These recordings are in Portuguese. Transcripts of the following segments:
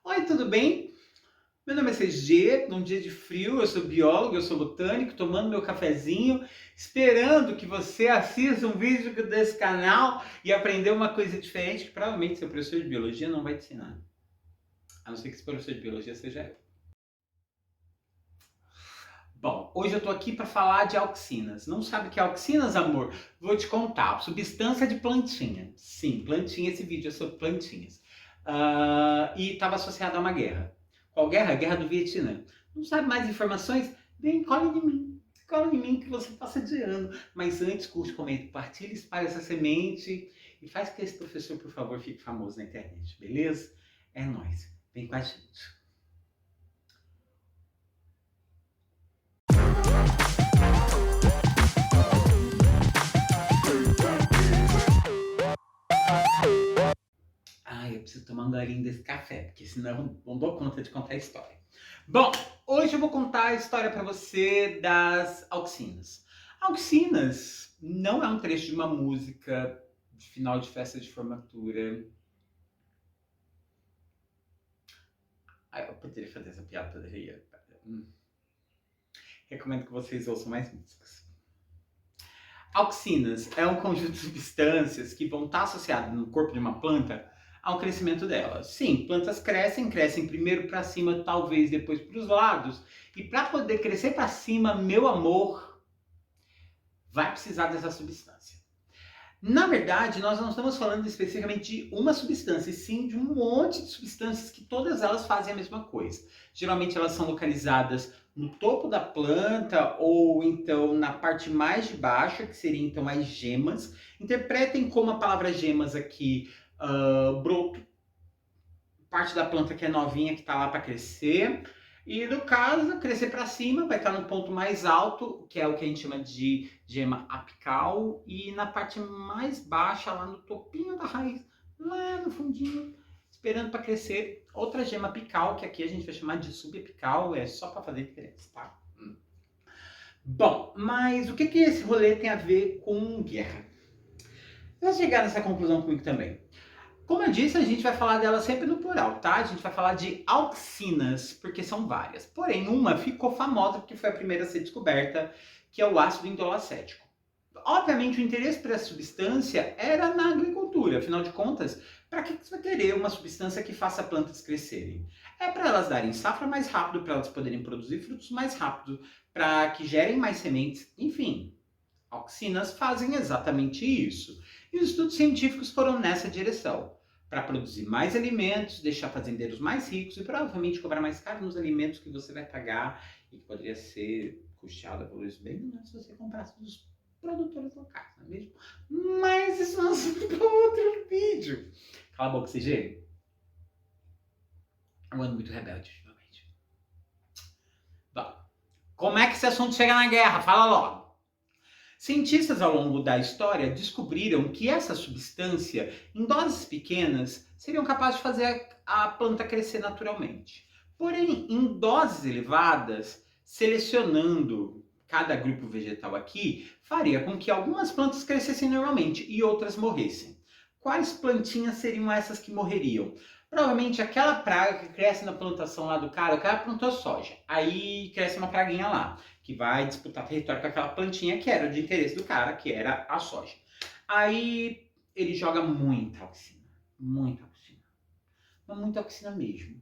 Oi, tudo bem? Meu nome é CG, num dia de frio, eu sou biólogo, eu sou botânico, tomando meu cafezinho, esperando que você assista um vídeo desse canal e aprenda uma coisa diferente que provavelmente seu professor de biologia não vai te ensinar. A não ser que esse professor de biologia seja eu. Bom, hoje eu tô aqui para falar de auxinas. Não sabe o que é auxinas, amor? Vou te contar. Substância de plantinha. Sim, plantinha, esse vídeo é sobre plantinhas. E estava associado a uma guerra. Qual guerra? A Guerra do Vietnã. Não sabe mais informações? Vem, cola em mim. Cola em mim que você passa de ano. Mas antes, curte, comente, compartilhe, espalhe essa semente e faz que esse professor, por favor, fique famoso na internet, beleza? É nóis. Vem com a gente. Ai, eu preciso tomar um golinho desse café, porque senão não dou conta de contar a história. Bom, hoje eu vou contar a história para você das auxinas. Auxinas não é um trecho de uma música de final de festa de formatura. Eu poderia fazer essa piada, poderia. Recomendo que vocês ouçam mais músicas. Auxinas é um conjunto de substâncias que vão estar associadas no corpo de uma planta ao crescimento dela. Sim, plantas crescem primeiro para cima, talvez depois para os lados. E para poder crescer para cima, meu amor, vai precisar dessa substância. Na verdade, nós não estamos falando especificamente de uma substância, e sim de um monte de substâncias que todas elas fazem a mesma coisa. Geralmente elas são localizadas no topo da planta ou então na parte mais de baixo, que seriam então as gemas. Interpretem como a palavra gemas aqui, broto, parte da planta que é novinha, que está lá para crescer. E no caso, crescer para cima, vai estar no ponto mais alto, que é o que a gente chama de gema apical, e na parte mais baixa, lá no topinho da raiz, lá no fundinho, esperando para crescer, outra gema apical, que aqui a gente vai chamar de subapical, é só para fazer diferença, tá? Bom, mas o que esse rolê tem a ver com guerra? Vocês vão chegar nessa conclusão comigo também. Como eu disse, a gente vai falar dela sempre no plural, tá? A gente vai falar de auxinas, porque são várias. Porém, uma ficou famosa porque foi a primeira a ser descoberta, que é o ácido indolacético. Obviamente, o interesse por essa substância era na agricultura. Afinal de contas, para que você vai querer uma substância que faça plantas crescerem? É para elas darem safra mais rápido, para elas poderem produzir frutos mais rápido, para que gerem mais sementes, enfim. Auxinas fazem exatamente isso. E os estudos científicos foram nessa direção, para produzir mais alimentos, deixar fazendeiros mais ricos e provavelmente cobrar mais caro nos alimentos que você vai pagar e que poderia ser custeado a valores bem menores se você comprasse dos produtores locais, não é mesmo? Mas isso é um assunto para outro vídeo. Cala a boca, CG. Eu ando muito rebelde, ultimamente. Bom, como é que esse assunto chega na guerra? Fala logo. Cientistas ao longo da história descobriram que essa substância, em doses pequenas, seriam capazes de fazer a planta crescer naturalmente. Porém, em doses elevadas, selecionando cada grupo vegetal aqui, faria com que algumas plantas crescessem normalmente e outras morressem. Quais plantinhas seriam essas que morreriam? Provavelmente aquela praga que cresce na plantação lá do cara, o cara plantou soja, aí cresce uma praguinha lá que vai disputar território com aquela plantinha que era de interesse do cara, que era a soja. Aí ele joga muita auxina, mas muita auxina mesmo.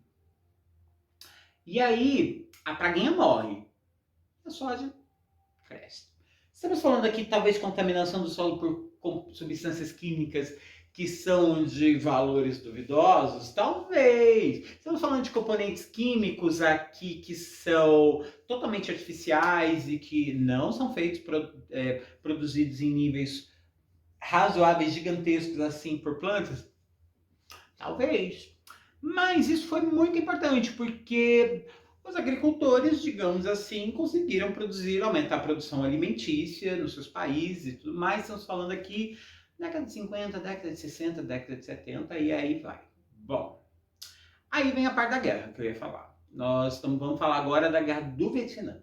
E aí a praguinha morre, a soja cresce. Estamos falando aqui talvez contaminação do solo por substâncias químicas que são de valores duvidosos? Talvez. Estamos falando de componentes químicos aqui que são totalmente artificiais e que não são feitos, produzidos em níveis razoáveis, gigantescos assim por plantas? Talvez. Mas isso foi muito importante porque os agricultores, digamos assim, conseguiram produzir, aumentar a produção alimentícia nos seus países e tudo mais. Estamos falando aqui década de 50, década de 60, década de 70 e aí vai. Bom, aí vem a parte da guerra que eu ia falar. Vamos falar agora da Guerra do Vietnã,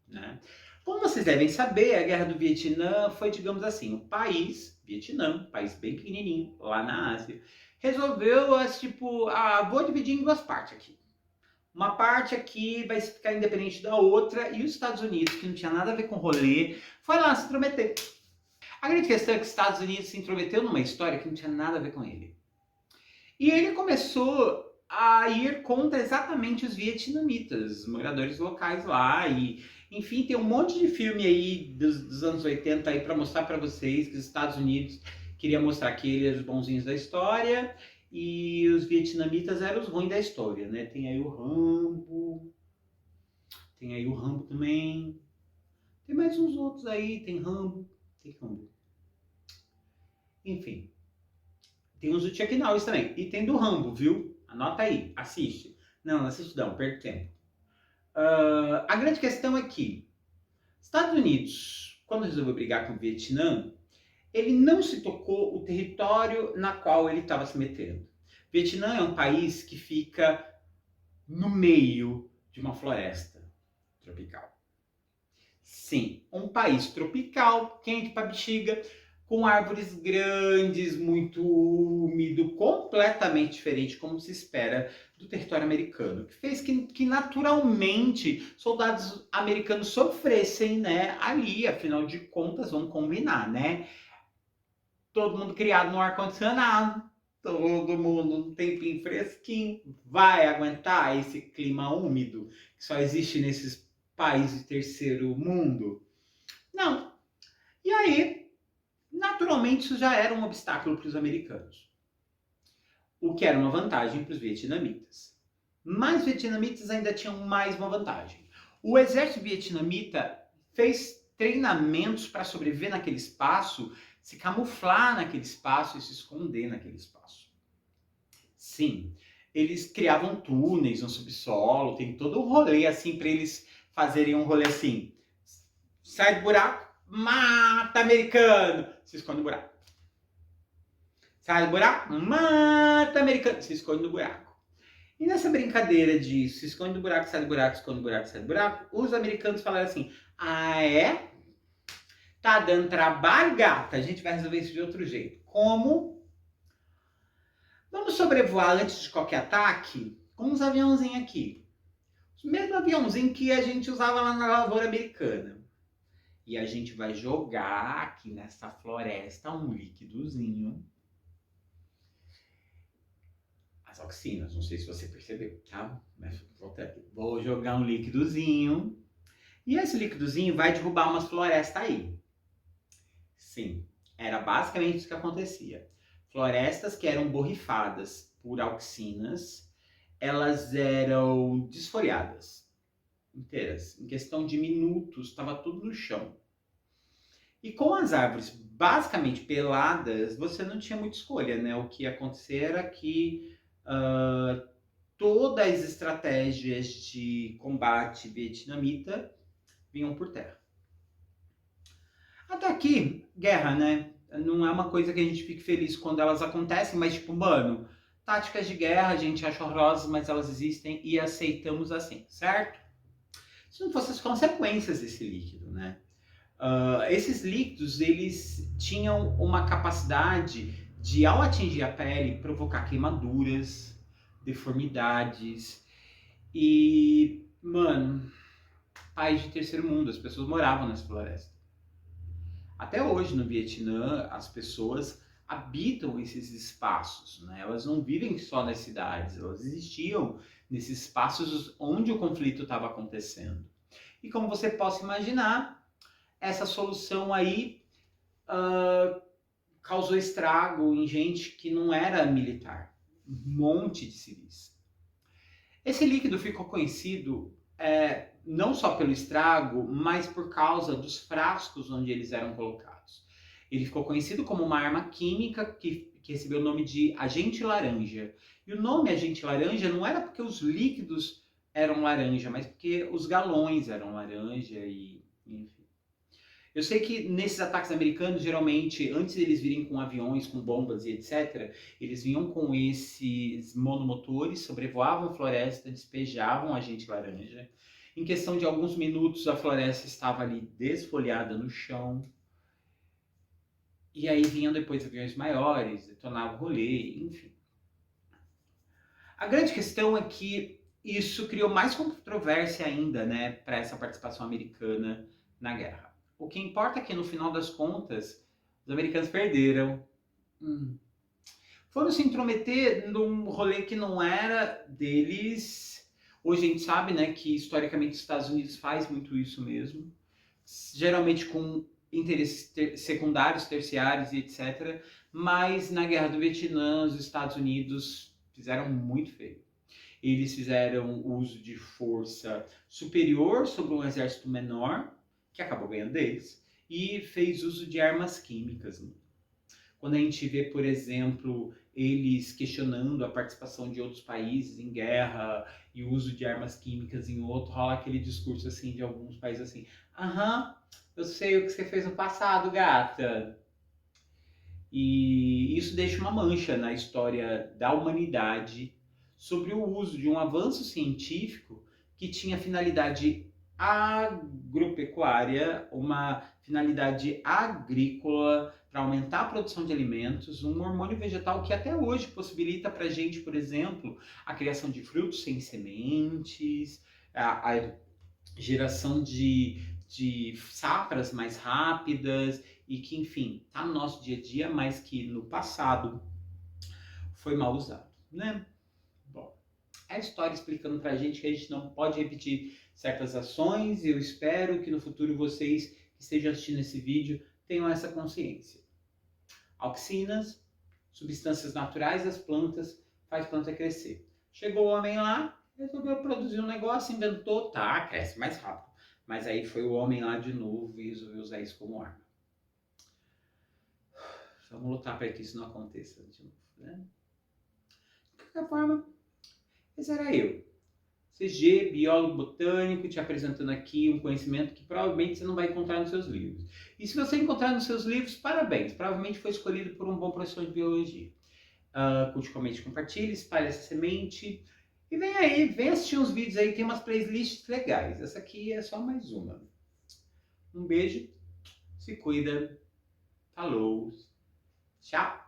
né? Como vocês devem saber, a Guerra do Vietnã foi, digamos assim, o país, Vietnã, um país bem pequenininho, lá na Ásia, resolveu, tipo, vou dividir em duas partes aqui. Uma parte aqui vai ficar independente da outra, e os Estados Unidos, que não tinha nada a ver com rolê, foi lá se intrometer. A grande questão é que os Estados Unidos se intrometeu numa história que não tinha nada a ver com ele. E ele começou a ir contra exatamente os vietnamitas, os moradores locais lá. E, enfim, tem um monte de filme aí dos anos 80 aí para mostrar para vocês que os Estados Unidos queria mostrar que eles eram os bonzinhos da história e os vietnamitas eram os ruins da história, né? Tem aí o Rambo também. Tem mais uns outros aí, tem Rambo. Enfim. Tem uns do Chuck Norris também. E tem do Rambo, viu? Anota aí, assiste. Não assiste não, perde tempo. A grande questão é que Estados Unidos, quando resolveu brigar com o Vietnã, ele não se tocou o território na qual ele estava se metendo. O Vietnã é um país que fica no meio de uma floresta tropical. Sim, um país tropical, quente para bexiga, com árvores grandes, muito úmido, completamente diferente, como se espera do território americano, que fez que naturalmente soldados americanos sofressem, né, ali, afinal de contas, vamos combinar, né? Todo mundo criado no ar-condicionado, todo mundo um tempinho fresquinho, vai aguentar esse clima úmido que só existe nesses países de terceiro mundo? Não. E aí, naturalmente, isso já era um obstáculo para os americanos, o que era uma vantagem para os vietnamitas. Mas os vietnamitas ainda tinham mais uma vantagem. O exército vietnamita fez treinamentos para sobreviver naquele espaço, se camuflar naquele espaço e se esconder naquele espaço. Sim, eles criavam túneis no subsolo, tem todo um rolê assim para eles fazerem um rolê assim. Sai do buraco, mata americano, se esconde no buraco. Sai do buraco, mata americano, se esconde no buraco. E nessa brincadeira de se esconde do buraco, sai do buraco, esconde do buraco, sai do buraco, os americanos falaram assim: ah, é? Tá dando trabalho, gata? A gente vai resolver isso de outro jeito. Como? Vamos sobrevoar antes de qualquer ataque com uns aviãozinhos aqui. O mesmo aviãozinho que a gente usava lá na lavoura americana. E a gente vai jogar aqui nessa floresta um líquidozinho. As auxinas, não sei se você percebeu, tá? Mas vou jogar um líquidozinho. E esse líquidozinho vai derrubar umas florestas aí. Sim, era basicamente isso que acontecia. Florestas que eram borrifadas por auxinas, elas eram desfolhadas inteiras. Em questão de minutos, estava tudo no chão. E com as árvores basicamente peladas, você não tinha muita escolha, né? O que ia acontecer era que todas as estratégias de combate vietnamita vinham por terra. Até aqui, guerra, né? Não é uma coisa que a gente fique feliz quando elas acontecem, mas tipo, mano, táticas de guerra a gente acha horrorosas, mas elas existem e aceitamos assim, certo? Se não fossem as consequências desse líquido, né? Esses líquidos, eles tinham uma capacidade de, ao atingir a pele, provocar queimaduras, deformidades e, mano, país de terceiro mundo, as pessoas moravam nas florestas. Até hoje no Vietnã, as pessoas habitam esses espaços, né? Elas não vivem só nas cidades, elas existiam nesses espaços onde o conflito estava acontecendo. E como você possa imaginar, essa solução aí causou estrago em gente que não era militar, um monte de civis. Esse líquido ficou conhecido não só pelo estrago, mas por causa dos frascos onde eles eram colocados. Ele ficou conhecido como uma arma química que recebeu o nome de agente laranja. E o nome agente laranja não era porque os líquidos eram laranja, mas porque os galões eram laranja e enfim. Eu sei que nesses ataques americanos, geralmente, antes deles virem com aviões, com bombas e etc., eles vinham com esses monomotores, sobrevoavam a floresta, despejavam agente laranja. Em questão de alguns minutos, a floresta estava ali desfolhada no chão. E aí vinham depois aviões maiores, detonavam o rolê, enfim. A grande questão é que isso criou mais controvérsia ainda, né, para essa participação americana na guerra. O que importa é que, no final das contas, os americanos perderam. Hum. Foram se intrometer num rolê que não era deles. Hoje a gente sabe, né, que historicamente os Estados Unidos faz muito isso mesmo, geralmente com interesses secundários, terciários e etc. Mas na Guerra do Vietnã, os Estados Unidos fizeram muito feio. Eles fizeram uso de força superior sobre um exército menor, que acabou ganhando deles, e fez uso de armas químicas. Quando a gente vê, por exemplo, eles questionando a participação de outros países em guerra e o uso de armas químicas em outro, rola aquele discurso assim de alguns países assim: aham, eu sei o que você fez no passado, gata. E isso deixa uma mancha na história da humanidade sobre o uso de um avanço científico que tinha finalidade agropecuária, uma finalidade agrícola para aumentar a produção de alimentos, um hormônio vegetal que até hoje possibilita para a gente, por exemplo, a criação de frutos sem sementes, a geração de safras mais rápidas e que, enfim, está no nosso dia a dia, mas que no passado foi mal usado, né? Bom, é a história explicando pra gente que a gente não pode repetir certas ações e eu espero que no futuro vocês que estejam assistindo esse vídeo tenham essa consciência. Auxinas, substâncias naturais das plantas, faz planta crescer. Chegou o homem lá, resolveu produzir um negócio, inventou, tá, cresce mais rápido. Mas aí foi o homem lá de novo e resolveu usar isso como arma. Vamos lutar para que isso não aconteça de novo, né? De qualquer forma, esse era eu, CG, biólogo botânico, te apresentando aqui um conhecimento que provavelmente você não vai encontrar nos seus livros. E se você encontrar nos seus livros, parabéns, provavelmente foi escolhido por um bom professor de biologia. Curte, comente, compartilhe, espalhe essa semente. E vem aí, vem assistir uns vídeos aí, tem umas playlists legais. Essa aqui é só mais uma. Um beijo, se cuida, falou, tchau!